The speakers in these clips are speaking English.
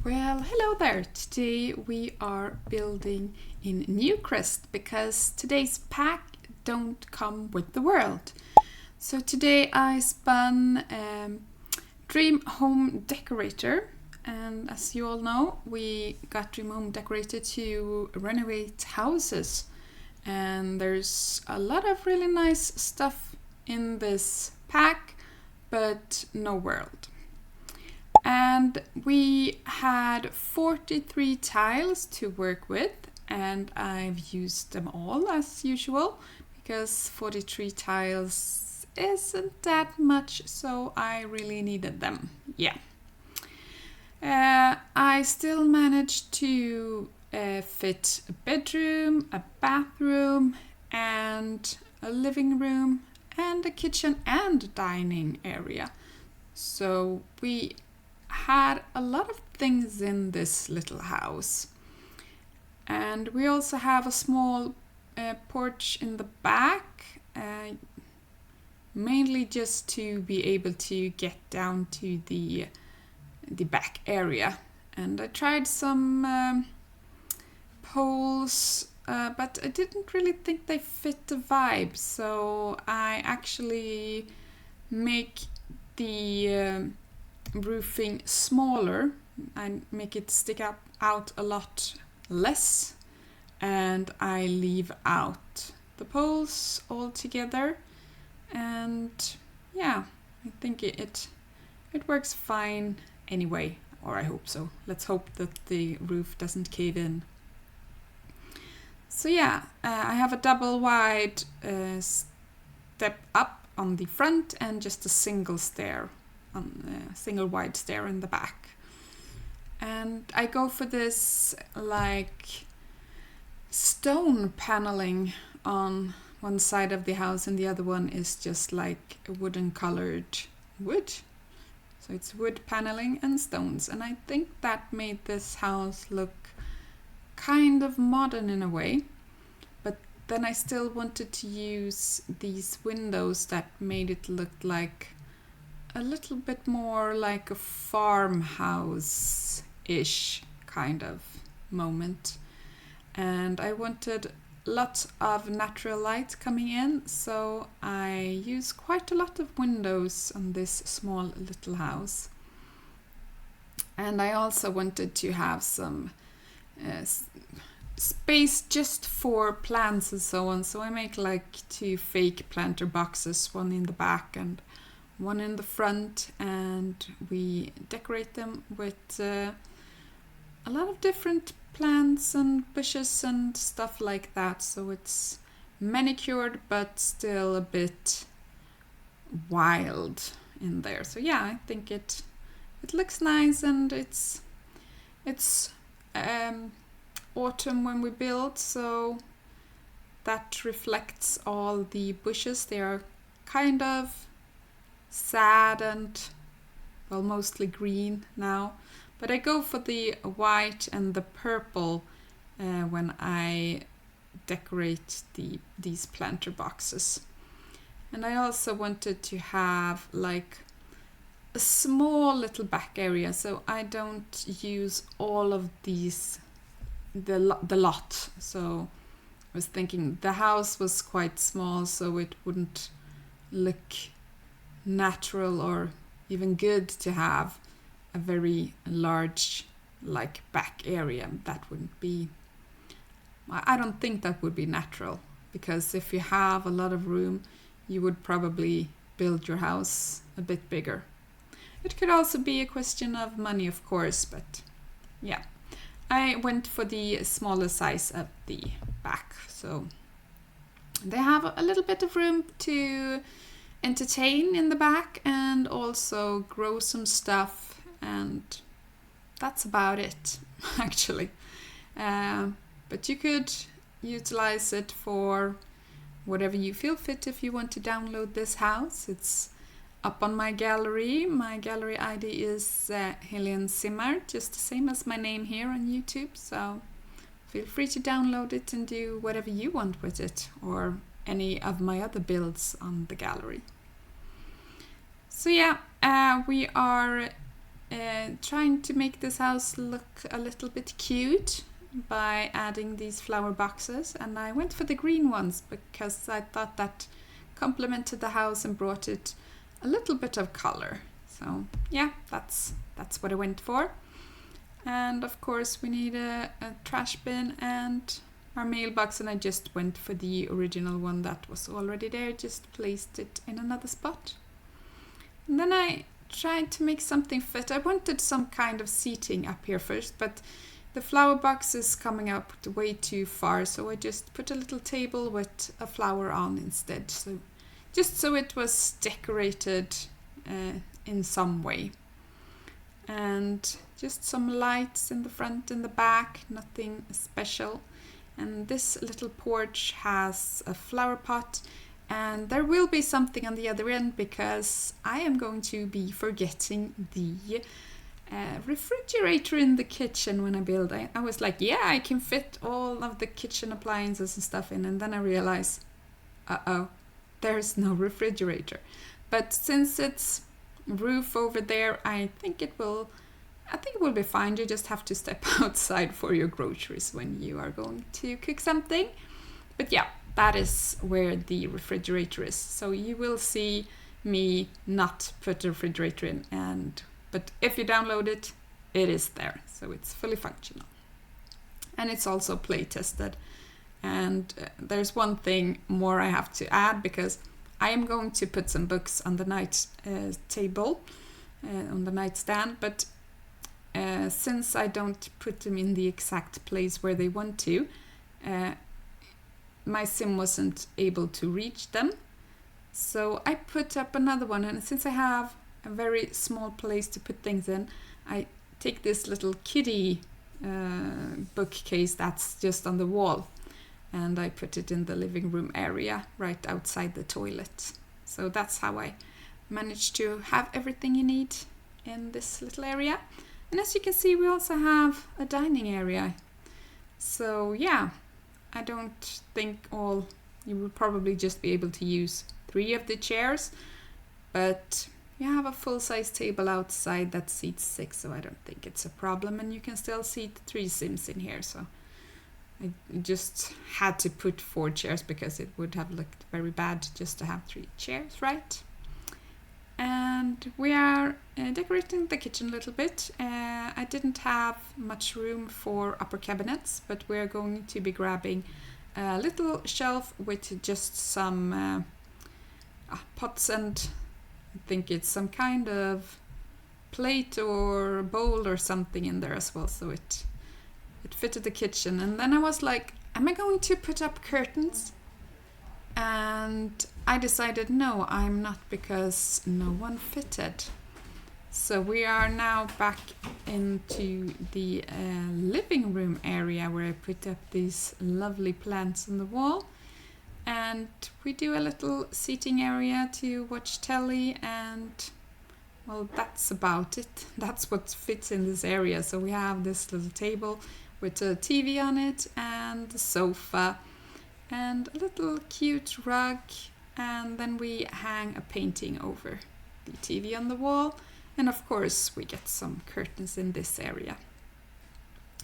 Well, hello there. Today we are building in Newcrest because today's pack don't come with the world. So today I spun Dream Home Decorator, and as you all know, we got Dream Home Decorator to renovate houses, and there's a lot of really nice stuff in this pack, but no world. And we had 43 tiles to work with, and I've used them all as usual because 43 tiles isn't that much, so I really needed them. I still managed to fit a bedroom, a bathroom, and a living room, and a kitchen and dining area. So we had a lot of things in this little house. And we also have a small porch in the back, mainly just to be able to get down to the back area. And I tried some poles, but I didn't really think they fit the vibe, so I actually make the roofing smaller and make it stick out a lot less, and I leave out the poles altogether, and yeah, I think it works fine anyway, or I hope so. Let's hope that the roof doesn't cave in. So yeah, I have a double wide step up on the front and just a single wide stair in the back. And I go for this like stone paneling on one side of the house, and the other one is just like a wooden colored wood. So it's wood paneling and stones, and I think that made this house look kind of modern in a way. But then I still wanted to use these windows that made it look like a little bit more like a farmhouse-ish kind of moment. And I wanted lots of natural light coming in, so I use quite a lot of windows on this small little house. And I also wanted to have some space just for plants and so on, so I make like 2 fake planter boxes, one in the back and one in the front, and we decorate them with a lot of different plants and bushes and stuff like that, so it's manicured but still a bit wild in there. So yeah, I think it looks nice, and it's autumn when we build, so that reflects all the bushes. They are kind of sad and, well, mostly green now, but I go for the white and the purple when I decorate these planter boxes. And I also wanted to have like a small little back area, so I don't use all of these the lot. So I was thinking the house was quite small, so it wouldn't look natural or even good to have a very large like back area. That wouldn't be, I don't think that would be natural, because if you have a lot of room you would probably build your house a bit bigger. It could also be a question of money, of course, but yeah, I went for the smaller size of the back, so they have a little bit of room to entertain in the back and also grow some stuff, and that's about it actually. But you could utilize it for whatever you feel fit. If you want to download this house, it's up on my gallery. My gallery ID is HelenSimmar, just the same as my name here on YouTube, so feel free to download it and do whatever you want with it, or any of my other builds on the gallery. So yeah, we are trying to make this house look a little bit cute by adding these flower boxes, and I went for the green ones because I thought that complemented the house and brought it a little bit of color. So yeah, that's what I went for. And of course we need a trash bin and our mailbox, and I just went for the original one that was already there, just placed it in another spot. And then I tried to make something fit. I wanted some kind of seating up here first, but the flower box is coming up way too far, so I just put a little table with a flower on instead. So just so it was decorated in some way. And just some lights in the front and the back, nothing special. And this little porch has a flower pot, and there will be something on the other end because I am going to be forgetting the refrigerator in the kitchen when I build. I was like, yeah, I can fit all of the kitchen appliances and stuff in, and then I realized, there's no refrigerator. But since it's roof over there, I think it will be fine. You just have to step outside for your groceries when you are going to cook something. But yeah, that is where the refrigerator is. So you will see me not put the refrigerator in, but if you download it, it is there. So it's fully functional. And it's also play tested. And there's one thing more I have to add, because I am going to put some books on the night table, on the nightstand, but since I don't put them in the exact place where they want to, my sim wasn't able to reach them. So I put up another one, and since I have a very small place to put things in, I take this little kiddie bookcase that's just on the wall, and I put it in the living room area right outside the toilet. So that's how I managed to have everything you need in this little area. And as you can see, we also have a dining area. So yeah, I don't think you will probably just be able to use 3 of the chairs, but you have a full-size table outside that seats 6, so I don't think it's a problem, and you can still seat 3 Sims in here. So I just had to put 4 chairs because it would have looked very bad just to have 3 chairs, right? And we are decorating the kitchen a little bit. I didn't have much room for upper cabinets, but we're going to be grabbing a little shelf with just some pots, and I think it's some kind of plate or bowl or something in there as well, so it fitted the kitchen. And then I was like, am I going to put up curtains? And I decided no, I'm not, because no one fitted. So we are now back into the living room area where I put up these lovely plants on the wall. And we do a little seating area to watch telly, and well, that's about it. That's what fits in this area. So we have this little table with a TV on it, and the sofa, and a little cute rug, and then we hang a painting over the TV on the wall, and of course we get some curtains in this area.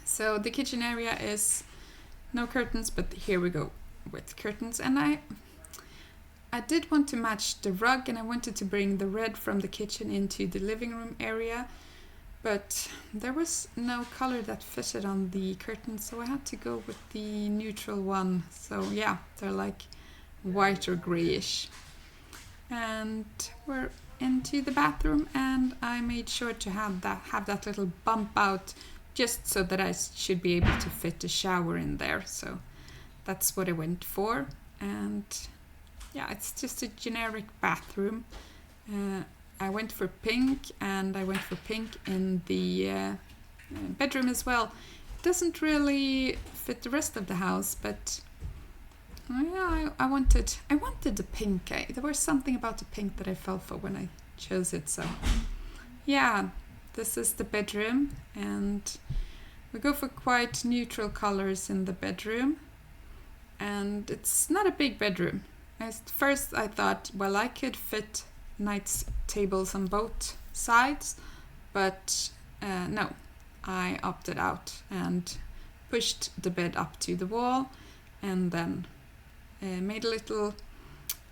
So the kitchen area is no curtains, but here we go with curtains. And I did want to match the rug, and I wanted to bring the red from the kitchen into the living room area, but there was no color that fitted on the curtains, so I had to go with the neutral one. So yeah, they're like white or grayish. And we're into the bathroom, and I made sure to have that little bump out just so that I should be able to fit a shower in there. So that's what I went for. And yeah, it's just a generic bathroom. I went for pink, and I went for pink in the bedroom as well. It doesn't really fit the rest of the house, but yeah, I wanted the pink. There was something about the pink that I fell for when I chose it. So yeah, this is the bedroom, and we go for quite neutral colors in the bedroom. And it's not a big bedroom. At first I thought, well, I could fit night tables on both sides, but no, I opted out and pushed the bed up to the wall, and then made a little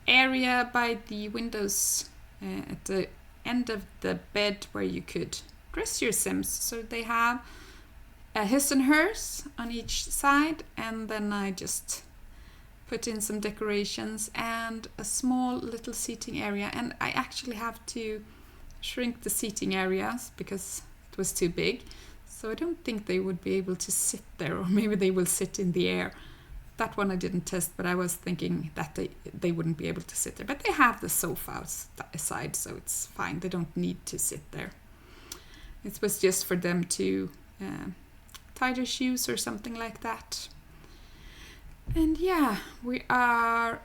area by the windows at the end of the bed where you could dress your Sims. So they have a his and hers on each side, and then I just put in some decorations and a small little seating area. And I actually have to shrink the seating areas because it was too big. So I don't think they would be able to sit there, or maybe they will sit in the air. That one I didn't test, but I was thinking that they wouldn't be able to sit there. But they have the sofa aside, so it's fine. They don't need to sit there. It was just for them to tie their shoes or something like that. And yeah, we are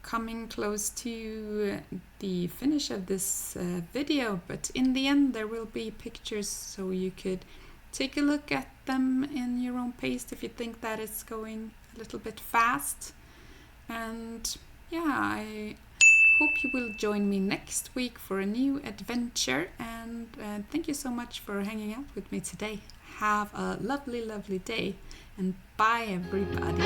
coming close to the finish of this video, but in the end there will be pictures, so you could take a look at them in your own pace if you think that it's going a little bit fast. And yeah, I hope you will join me next week for a new adventure, and thank you so much for hanging out with me today. Have a lovely, lovely day, and bye everybody.